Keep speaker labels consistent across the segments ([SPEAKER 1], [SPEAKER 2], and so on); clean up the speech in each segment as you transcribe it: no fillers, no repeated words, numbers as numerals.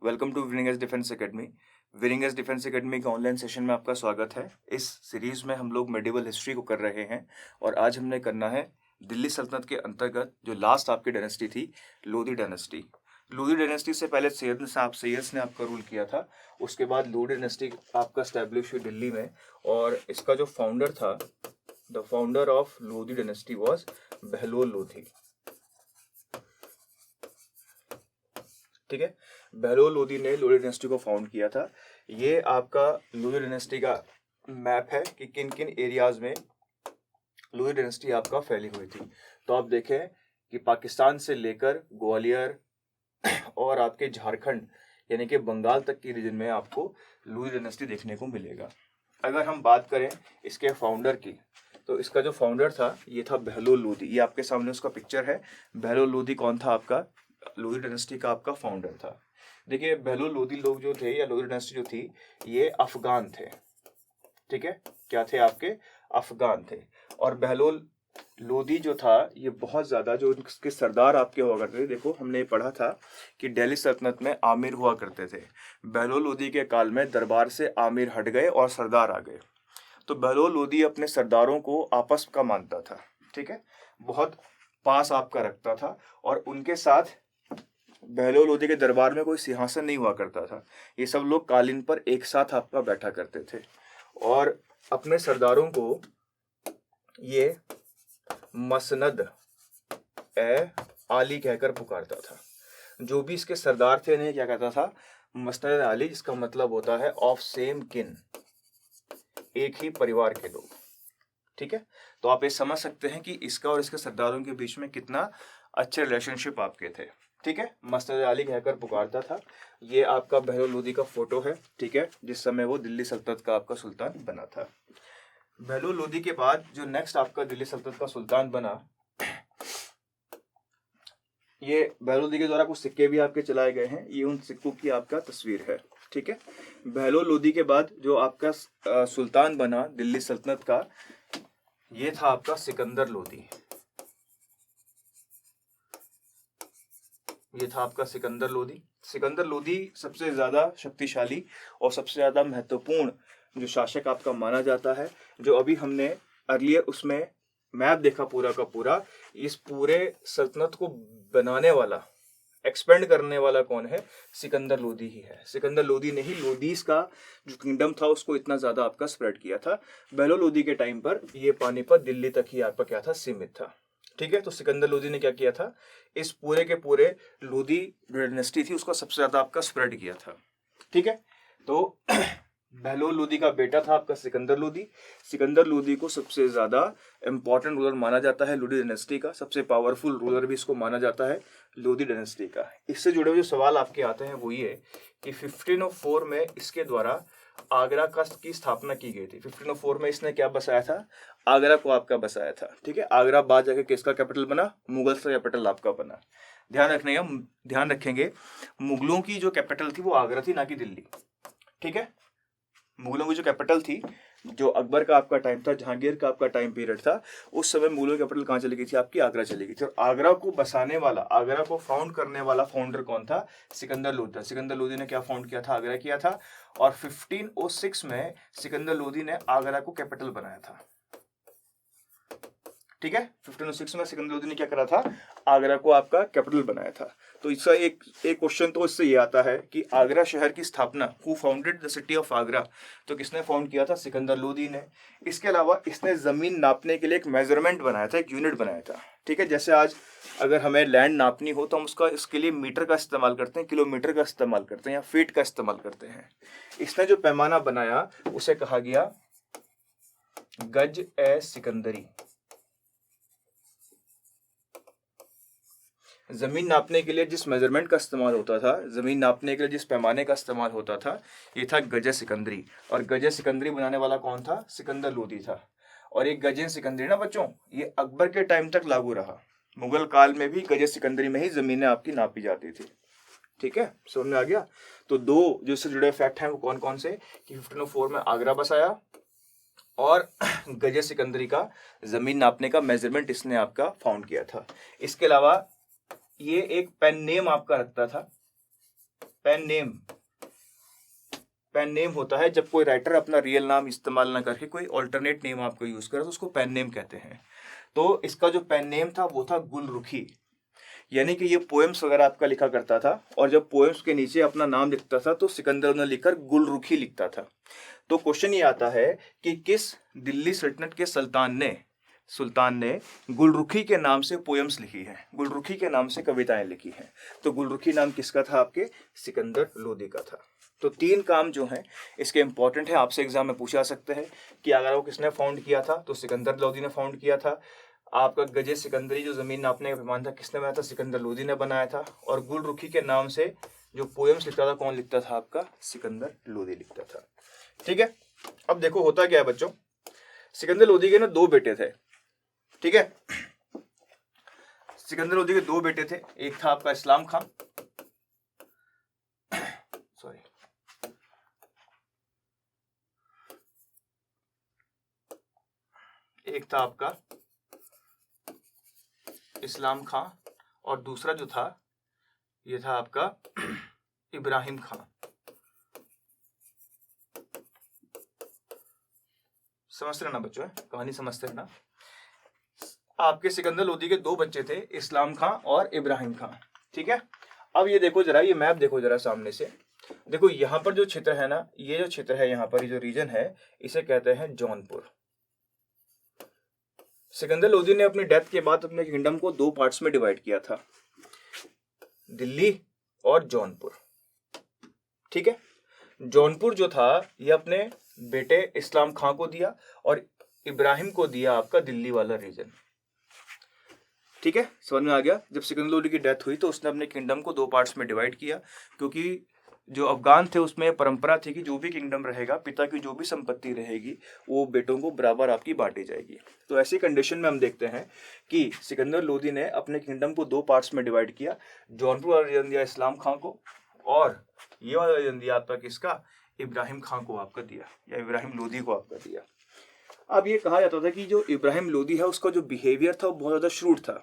[SPEAKER 1] Welcome to winning edge defence academy. Winning edge defence academy के online session में आपका स्वागत है। इस सीरीज में हम लोग मेडिवल हिस्ट्री को कर रहे हैं और आज हमने करना है दिल्ली सल्तनत के अंतर्गत जो लास्ट आपकी डायनेस्टी थी, लोधी डायनेस्टी। लोधी डायनेस्टी से पहले सैयद्स ने आपका रूल किया था। उसके बाद लोधी डायनेस्टी आपका स्टैब्लिश हुई दिल्ली में और इसका जो फाउंडर था, the founder of Lodhi dynasty was Bahlol Lodhi. ठीक है, बहलोल लोधी ने लोधी डायनेस्टी को फाउंड किया था। ये आपका लोधी डायनेस्टी का मैप है कि किन किन एरियाज में लोधी डायनेस्टी आपका फैली हुई थी। तो आप देखें कि पाकिस्तान से लेकर ग्वालियर और आपके झारखंड यानी कि बंगाल तक की रीजन में आपको लोधी डायनेस्टी देखने को मिलेगा। अगर हम बात करें इसके फाउंडर की, तो इसका जो फाउंडर था ये था बहलोल लोधी। ये आपके सामने उसका पिक्चर है। बहलोल लोधी कौन था? आपका लोधी डायनेस्टी का आपका फाउंडर था। देखिए, बहलोल लोधी लोग जो थे या लोधी डायनेस्टी जो थी, ये अफगान थे। ठीक है, क्या थे? आपके अफगान थे। और बहलोल लोधी जो था ये बहुत ज्यादा, जो इसके सरदार आपके हुआ करते थे, देखो हमने पढ़ा था कि दिल्ली सल्तनत में आमिर हुआ करते थे। बहलोल लोधी के काल में दरबार से आमिर हट गए और सरदार आ गए। तो बहलोल लोधी अपने सरदारों को आपस का मानता था। ठीक है, बहुत पास आपका रखता था और उनके साथ बहलोल लोधी के दरबार में कोई सिंहासन नहीं हुआ करता था। ये सब लोग कालीन पर एक साथ आपका बैठा करते थे और अपने सरदारों को ये मसनद ए आली कहकर पुकारता था। जो भी इसके सरदार थे इन्हें क्या कहता था? मसनद आली, जिसका मतलब होता है ऑफ सेम किन, एक ही परिवार के लोग। ठीक है, तो आप ये समझ सकते हैं कि इसका और इसके सरदारों के बीच में कितना अच्छे रिलेशनशिप आपके थे। ठीक है, मसनद अली कहकर पुकारता था। ये आपका बहलोल लोधी का फोटो है। ठीक है, जिस समय वो दिल्ली सल्तनत का आपका सुल्तान बना था। बहलोल लोधी के बाद जो नेक्स्ट आपका दिल्ली सल्तनत का सुल्तान बना, ये बहलोल लोधी के द्वारा कुछ सिक्के भी आपके चलाए गए हैं। ये उन सिक्कों की आपका तस्वीर है। ठीक है, बहलोल लोधी के बाद जो आपका सुल्तान बना दिल्ली सल्तनत का, ये था आपका सिकंदर लोधी। ये था आपका सिकंदर लोधी। सिकंदर लोधी सबसे ज्यादा शक्तिशाली और सबसे ज्यादा महत्वपूर्ण जो शासक आपका माना जाता है। जो अभी हमने अर्लियर उसमें मैप देखा पूरा का पूरा, इस पूरे सल्तनत को बनाने वाला, एक्सपेंड करने वाला कौन है? सिकंदर लोधी ही है। सिकंदर लोधी ने ही लोधीस का जो किंगडम था उसको इतना ज्यादा आपका स्प्रेड किया था। बहलोल लोधी के टाइम पर ये पानीपत दिल्ली तक ही आपका क्या था? सीमित था। ठीक है, तो सिकंदर लोधी ने क्या किया था? इस पूरे के पूरे लोधी डायनेस्टी थी उसका सबसे ज्यादा आपका स्प्रेड किया था। ठीक है, तो बहलोल लोधी का बेटा था आपका सिकंदर लोधी। सिकंदर लोधी को सबसे ज्यादा इंपॉर्टेंट रूलर माना जाता है लोधी डायनेस्टी का। सबसे पावरफुल रूलर भी इसको माना जाता है लोधी डायनेस्टी का। इससे जुड़े हुए जो सवाल आपके आते हैं वो ये कि 1504 में इसके द्वारा आगरा की स्थापना की गई थी। 1504 में इसने क्या बसाया था? आगरा को आपका बसाया था। ठीक है, आगरा बाद जाके किसका कैपिटल बना? मुगल का कैपिटल आपका बना। ध्यान रखेंगे मुगलों की जो कैपिटल थी वो आगरा थी, ना कि दिल्ली। ठीक है, मुगलों की जो कैपिटल थी, जो अकबर का आपका टाइम था, जहांगीर का आपका टाइम पीरियड था, उस समय मुगलों की कैपिटल कहाँ चली गई थी? आपकी आगरा चली गई थी। और आगरा को बसाने वाला, आगरा को फाउंड करने वाला फाउंडर कौन था? सिकंदर लोधी। सिकंदर लोधी ने क्या फाउंड किया था? आगरा किया था। और 1506 में सिकंदर लोधी ने आगरा को कैपिटल बनाया था। ठीक है, 1506 में सिकंदर लोधी ने क्या करा था? आगरा को आपका कैपिटल बनाया था। तो इसका एक क्वेश्चन तो इससे ये आता है कि आगरा शहर की स्थापना, who founded the city of Agra? तो किसने फाउंड किया था? सिकंदर लोधी ने। इसके अलावा इसने जमीन नापने के लिए एक मेजरमेंट बनाया था, एक यूनिट बनाया था। ठीक है, जैसे आज अगर हमें लैंड नापनी हो तो हम इसके लिए मीटर का इस्तेमाल करते हैं, किलोमीटर का इस्तेमाल करते हैं या फीट का इस्तेमाल करते हैं। इसने जो पैमाना बनाया उसे कहा गया गज ए सिकंदरी। जमीन नापने के लिए जिस मेजरमेंट का इस्तेमाल होता था, जमीन नापने के लिए जिस पैमाने का इस्तेमाल होता था, ये था गजे सिकंदरी। और गजे सिकंदरी बनाने वाला कौन था? सिकंदर लोधी था। और ये गजे सिकंदरी ना बच्चों, ये अकबर के टाइम तक लागू रहा। मुगल काल में भी गजे सिकंदरी में ही जमीनें आपकी नापी जाती थी। ठीक है, समझ में आ गया? तो दो जो इससे जुड़े फैक्ट हैं वो कौन कौन से? कि 1504 में आगरा बसाया और गजे सिकंदरी का जमीन नापने का मेजरमेंट इसने आपका फाउंड किया था। इसके अलावा ये एक पेन नेम आपका रखता था, पेन नेम होता है जब कोई राइटर अपना रियल नाम इस्तेमाल ना करके कोई ऑल्टरनेट नेम आपको यूज करे तो उसको पेन नेम कहते हैं। तो इसका जो पेन नेम था वो था गुलरुखी, यानी कि ये पोएम्स वगैरह आपका लिखा करता था, और जब पोएम्स के नीचे अपना नाम लिखता था तो सिकंदर ने लिखकर गुलरुखी लिखता था। तो क्वेश्चन ये आता है कि किस दिल्ली सल्तनत के सुल्तान ने गुलरुखी के नाम से पोएम्स लिखी है, गुलरुखी के नाम से कविताएं लिखी हैं। तो गुलरुखी नाम किसका था? आपके सिकंदर लोदी का था। तो 3 काम जो हैं इसके इंपॉर्टेंट है, आपसे एग्जाम में पूछा सकते हैं कि अगर वो किसने फाउंड किया था तो सिकंदर लोदी ने फाउंड किया था। आपका गजे सिकंदरी जो जमीन नापने का पैमाना था किसने बनाया था? सिकंदर लोदी ने बनाया था। और गुलरुखी के नाम से जो पोएम्स लिखता था कौन लिखता था? आपका सिकंदर लोदी लिखता था। ठीक है, अब देखो होता क्या है बच्चों, सिकंदर लोदी के ना 2 बेटे थे। ठीक है, सिकंदर लोदी के 2 बेटे थे, एक था आपका इस्लाम खां, सॉरी, एक था आपका इस्लाम खां और दूसरा जो था ये था आपका इब्राहिम खां। समझते रहना बच्चों, कहानी समझते रहना। आपके सिकंदर लोदी के 2 बच्चे थे, इस्लाम खां और इब्राहिम खां। ठीक है, अब ये देखो जरा, ये मैप देखो जरा सामने से। देखो यहाँ पर जो क्षेत्र है ना, ये जो क्षेत्र है यहाँ पर, ये जो रीजन है इसे कहते हैं जौनपुर। सिकंदर लोदी ने अपनी डेथ के बाद अपने किंगडम को 2 पार्ट्स में डिवाइड किया था, दिल्ली और जौनपुर। ठीक है, जौनपुर जो था ये अपने बेटे इस्लाम खां को दिया और इब्राहिम को दिया आपका दिल्ली वाला रीजन। ठीक है, समझ में आ गया। जब सिकंदर लोदी की डेथ हुई तो उसने अपने किंगडम को 2 पार्ट्स में डिवाइड किया, क्योंकि जो अफगान थे उसमें परंपरा थी कि जो भी किंगडम रहेगा, पिता की जो भी संपत्ति रहेगी वो बेटों को बराबर आपकी बांटी जाएगी। तो ऐसी कंडीशन में हम देखते हैं कि सिकंदर लोदी ने अपने किंगडम को 2 पार्ट्स में डिवाइड किया, जौनपुर वाला रीजन दिया इस्लाम खां को और ये वाला रीजन दिया आपका किसका? इब्राहिम खां को आपका दिया, या इब्राहिम लोदी को आपका दिया। अब ये कहा जाता था कि जो इब्राहिम लोदी है उसका जो बिहेवियर था वो बहुत ज्यादा श्रूड था,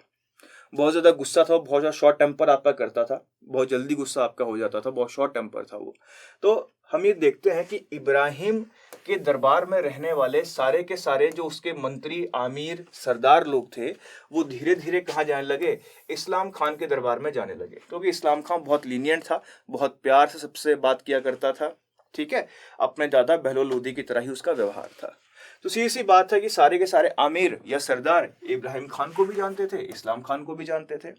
[SPEAKER 1] बहुत ज्यादा गुस्सा था, बहुत ज्यादा शॉर्ट टेम्पर आपका करता था, बहुत जल्दी गुस्सा आपका हो जाता था, बहुत शॉर्ट टेम्पर था वो। तो हम ये देखते हैं कि इब्राहिम के दरबार में रहने वाले सारे के सारे जो उसके मंत्री, आमिर, सरदार लोग थे वो धीरे धीरे कहाँ जाने लगे? इस्लाम खान के दरबार में जाने लगे, क्योंकि इस्लाम खान बहुत लीनियंट था, बहुत प्यार से सबसे बात किया करता था। ठीक है, अपने दादा बहलोल लोदी की तरह ही उसका व्यवहार था। तो सीधी सी बात है कि सारे के सारे आमिर या सरदार इब्राहिम खान को भी जानते थे, इस्लाम खान को भी जानते थे।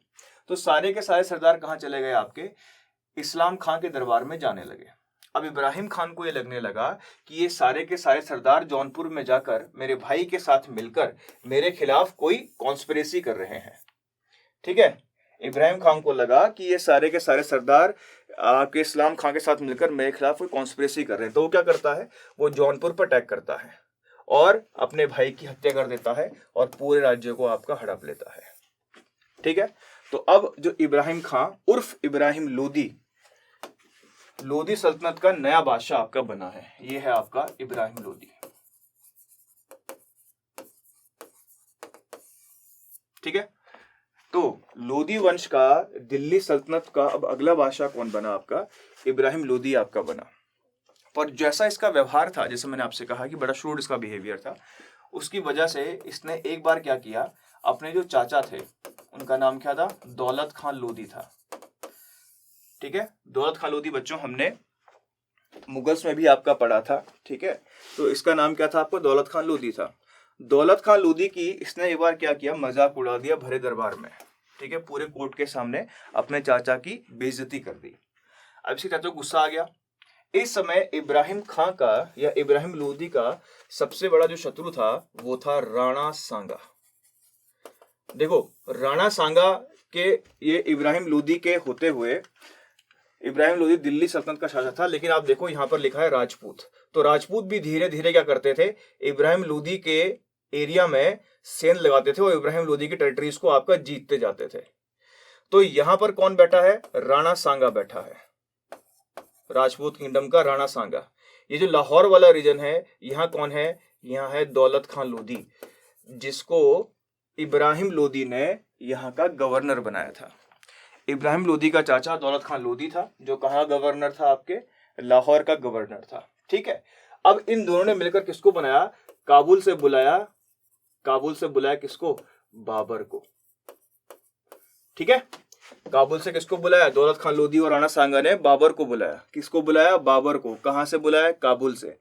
[SPEAKER 1] तो सारे के सारे सरदार कहाँ चले गए? आपके इस्लाम खान के दरबार में जाने लगे। अब इब्राहिम खान को ये लगने लगा कि ये सारे के सारे सरदार जौनपुर में जाकर मेरे भाई के साथ मिलकर मेरे खिलाफ कोई कॉन्स्पिरेसी कर रहे हैं। ठीक है, इब्राहिम खान को लगा कि ये सारे के सारे सरदार आपके इस्लाम खान के साथ मिलकर मेरे खिलाफ कोई कॉन्स्पिरेसी कर रहे हैं। तो वो क्या करता है? वो जौनपुर पर अटैक करता है और अपने भाई की हत्या कर देता है और पूरे राज्य को आपका हड़प लेता है। ठीक है, तो अब जो इब्राहिम खां उर्फ इब्राहिम लोदी सल्तनत का नया बादशाह आपका बना है। ये है आपका इब्राहिम लोदी। ठीक है, तो लोदी वंश का दिल्ली सल्तनत का अब अगला बादशाह कौन बना? आपका इब्राहिम लोदी आपका बना। पर जैसा इसका व्यवहार था, जैसे मैंने आपसे कहा कि बड़ा श्रूड इसका बिहेवियर था, उसकी वजह से इसने एक बार क्या किया, अपने जो चाचा थे उनका नाम क्या था? दौलत खान लोदी था। ठीक है, दौलत खान लोदी बच्चों हमने मुगल्स में भी आपका पढ़ा था। ठीक है, तो इसका नाम क्या था? आपको दौलत खान लोदी था। दौलत खान लोदी की इसने एक बार क्या किया, मजाक उड़ा दिया भरे दरबार में। ठीक है, पूरे कोर्ट के सामने अपने चाचा की बेइज्जती कर दी। अब इसके चाचा को गुस्सा आ गया। इस समय इब्राहिम खां का या इब्राहिम लोदी का सबसे बड़ा जो शत्रु था वो था राणा सांगा। देखो, राणा सांगा के ये इब्राहिम लोदी के होते हुए, इब्राहिम लोदी दिल्ली सल्तनत का शासक था, लेकिन आप देखो यहाँ पर लिखा है राजपूत। तो राजपूत भी धीरे धीरे क्या करते थे? इब्राहिम लोदी के एरिया में सेंध लगाते थे और इब्राहिम लोदी की टेरिटरीज को आपका जीतते जाते थे। तो यहाँ पर कौन बैठा है? राणा सांगा बैठा है, राजपूत किंगडम का राणा सांगा। ये जो लाहौर वाला रीजन है, यहाँ कौन है? यहाँ है दौलत खान लोदी, जिसको इब्राहिम लोदी ने यहाँ का गवर्नर बनाया था। इब्राहिम लोदी का चाचा दौलत खान लोदी था, जो कहाँ गवर्नर था, आपके लाहौर का गवर्नर था। ठीक है, अब इन दोनों ने मिलकर किसको बनाया, काबुल से बुलाया किसको, बाबर को। ठीक है, काबुल से किसको बुलाया, दौलत खान लोदी और राणा सांगा ने बाबर को बुलाया। किसको बुलाया, बाबर को। कहां से बुलाया, काबुल से।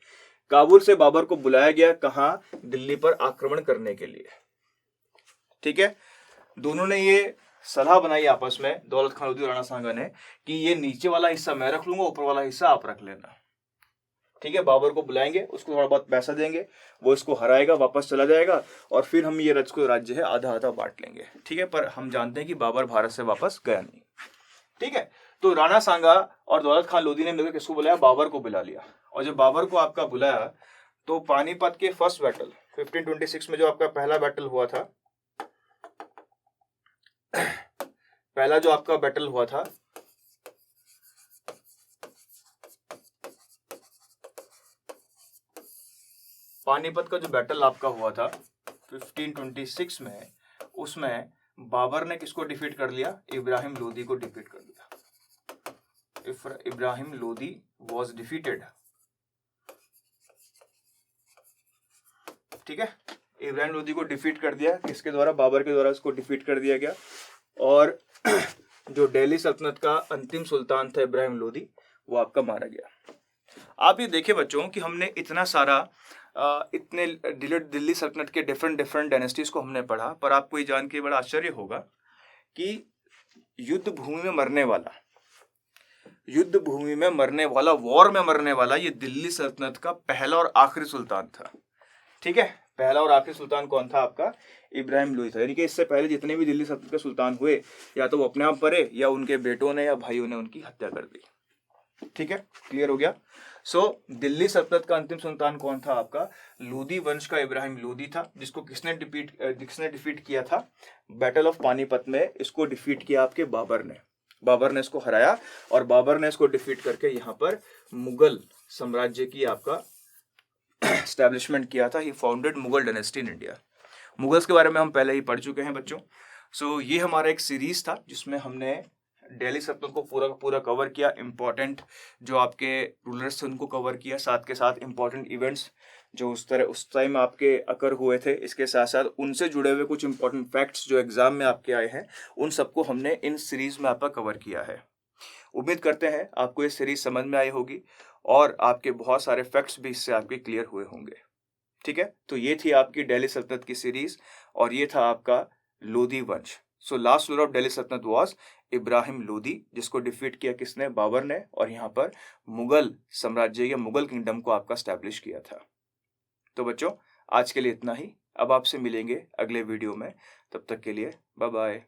[SPEAKER 1] काबुल से बाबर को बुलाया गया कहां, दिल्ली पर आक्रमण करने के लिए। ठीक है, दोनों ने ये सलाह बनाई आपस में, दौलत खान लोदी और राणा सांगा ने, कि ये नीचे वाला हिस्सा मैं रख लूंगा, ऊपर वाला हिस्सा आप रख लेना। ठीक है, बाबर को बुलाएंगे, उसको थोड़ा बहुत पैसा देंगे, वो इसको हराएगा, वापस चला जाएगा, और फिर हम ये राज्य है आधा आधा बांट लेंगे। ठीक है, पर हम जानते हैं कि बाबर भारत से वापस गया नहीं। ठीक है, तो राणा सांगा और दौलत खान लोदी ने मिलकर किसको बुलाया, बाबर को बुला लिया। और जब बाबर को आपका बुलाया तो पानीपत के फर्स्ट बैटल 1526 में जो आपका पहला बैटल हुआ था, पहला जो आपका बैटल हुआ था, पानीपत का जो बैटल आपका हुआ था 1526 में, उसमें बाबर ने किसको डिफीट कर लिया, इब्राहिम लोदी को डिफीट कर दिया। Ibrahim Lodi was defeated. ठीक है, इब्राहिम लोदी को डिफीट कर दिया, किसके द्वारा, बाबर के द्वारा उसको डिफीट कर दिया गया। और जो दिल्ली सल्तनत का अंतिम सुल्तान था इब्राहिम लोदी, वो आपका मारा गया। आप ये देखिए बच्चों कि हमने इतना सारा इतने दिल्ली सल्तनत के डिफरेंट डायनेस्टीज को हमने पढ़ा, पर आपको ये जान के बड़ा आश्चर्य होगा कि युद्ध भूमि में मरने वाला, वॉर में मरने वाला ये दिल्ली सल्तनत का पहला और आखिरी सुल्तान था। ठीक है, पहला और आखिरी सुल्तान कौन था आपका, इब्राहिम लोदी था। यानी कि इससे पहले जितने भी दिल्ली सल्तनत के सुल्तान हुए, या तो वो अपने आप मरे या उनके बेटों ने या भाइयों ने उनकी हत्या कर दी। ठीक है, क्लियर हो गया। दिल्ली सल्तनत का अंतिम सुल्तान कौन था आपका, लोदी वंश का इब्राहिम लोदी था, जिसको किसने डिफीट किया था, बैटल ऑफ पानीपत में इसको डिफीट किया आपके बाबर ने इसको हराया, और बाबर ने इसको डिफीट करके यहाँ पर मुगल साम्राज्य की आपका एस्टैब्लिशमेंट किया था। ही founded Mughal dynasty in India. Mughals के बारे में हम पहले ही पढ़ चुके हैं बच्चों। ये हमारा एक सीरीज था जिसमें हमने दिल्ली सल्तनत को पूरा कवर किया। इंपॉर्टेंट जो आपके रूलर्स थे उनको कवर किया, साथ के साथ इंपॉर्टेंट इवेंट्स जो उस टाइम आपके अकर हुए थे, इसके साथ साथ उनसे जुड़े हुए कुछ इंपॉर्टेंट फैक्ट्स जो एग्जाम में आपके आए हैं, उन सबको हमने इन सीरीज में आपका कवर किया है। उम्मीद करते हैं आपको ये सीरीज समझ में आई होगी और आपके बहुत सारे फैक्ट्स भी इससे आपके क्लियर हुए होंगे। ठीक है, तो ये थी आपकी दिल्ली सल्तनत की सीरीज, और ये था आपका लोदी वंश। लास्ट रूलर ऑफ दिल्ली सल्तनत वाज इब्राहिम लोदी, जिसको डिफीट किया किसने, बाबर ने, और यहाँ पर मुगल साम्राज्य या मुगल किंगडम को आपका स्टैब्लिश किया था। तो बच्चों आज के लिए इतना ही, अब आपसे मिलेंगे अगले वीडियो में, तब तक के लिए बाय बाय।